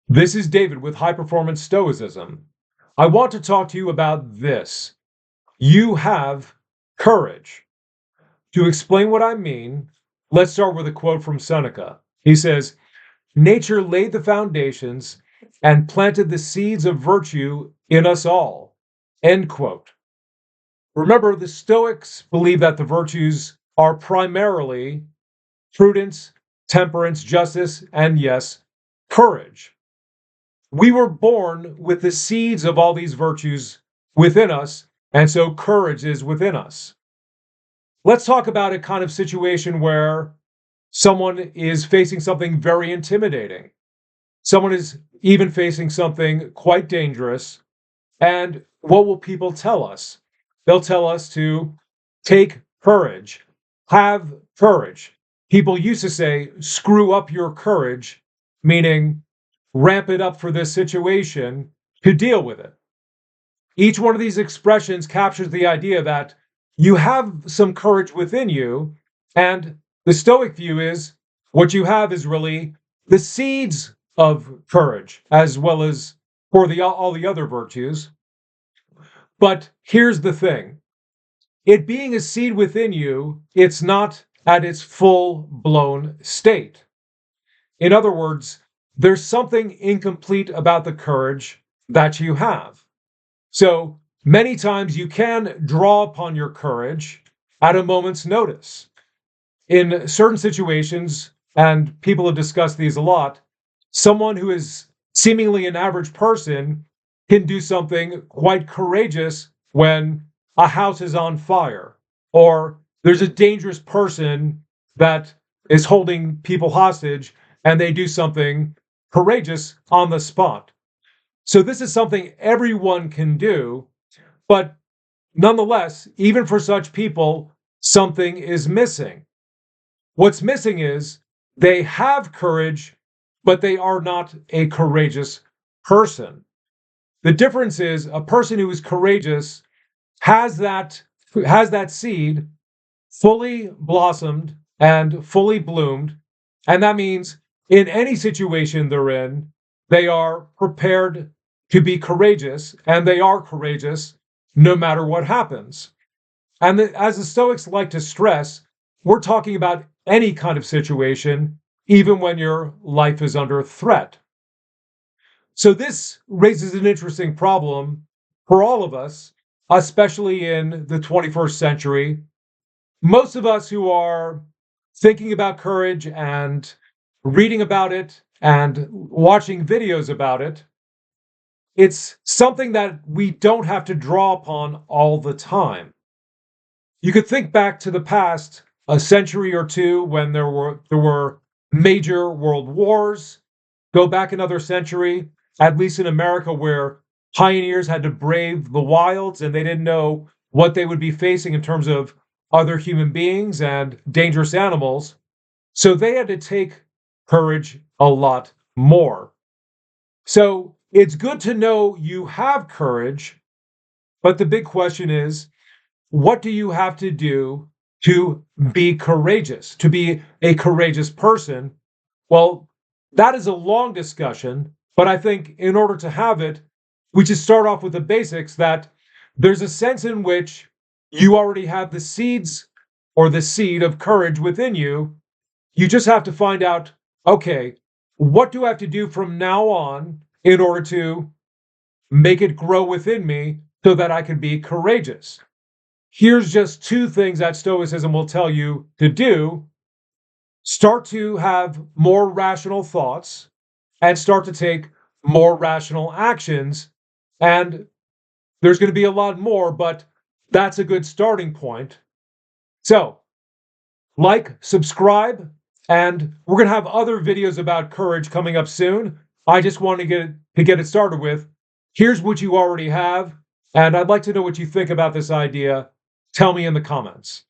This is David with High Performance Stoicism. I want to talk to you about this. You have courage. To explain what I mean, let's start with a quote from Seneca. He says, "Nature laid the foundations and planted the seeds of virtue in us all." End quote. Remember, the Stoics believe that the virtues are primarily prudence, temperance, justice, and yes, courage. We were born with the seeds of all these virtues within us, and so courage is within us. Let's talk about a kind of situation where someone is facing something very intimidating. Someone is even facing something quite dangerous. And what will people tell us? They'll tell us to take courage, have courage. People used to say, screw up your courage, meaning ramp it up for this situation to deal with it. Each one of these expressions captures the idea that you have some courage within you, and the Stoic view is what you have is really the seeds of courage, as well as for all the other virtues. But here's the thing, it being a seed within you, it's not at its full blown state. In other words, there's something incomplete about the courage that you have. So many times you can draw upon your courage at a moment's notice. In certain situations, and people have discussed these a lot, someone who is seemingly an average person can do something quite courageous when a house is on fire, or there's a dangerous person that is holding people hostage and they do something courageous on the spot. So this is something everyone can do, but nonetheless, even for such people, something is missing. What's missing is they have courage, but they are not a courageous person. The difference is a person who is courageous has that seed fully blossomed and fully bloomed, and that means in any situation they're in, they are prepared to be courageous, and they are courageous no matter what happens. And as the Stoics like to stress, we're talking about any kind of situation, even when your life is under threat. So this raises an interesting problem for all of us, especially in the 21st century. Most of us who are thinking about courage and reading about it and watching videos about it, it's something that we don't have to draw upon all the time. You could think back to the past, a century or two, when there were major world wars. Go back another century, at least in America, where pioneers had to brave the wilds and they didn't know what they would be facing in terms of other human beings and dangerous animals. So they had to take courage a lot more. So it's good to know you have courage, but the big question is, what do you have to do to be courageous, to be a courageous person? Well, that is a long discussion, but I think in order to have it, we should start off with the basics that there's a sense in which you already have the seeds or the seed of courage within you. You just have to find out, okay, what do I have to do from now on in order to make it grow within me so that I can be courageous? Here's just two things that Stoicism will tell you to do. Start to have more rational thoughts and start to take more rational actions. And there's going to be a lot more, but that's a good starting point. So, like, subscribe, and we're going to have other videos about courage coming up soon. I just want to get it started with. Here's what you already have, and I'd like to know what you think about this idea. Tell me in the comments.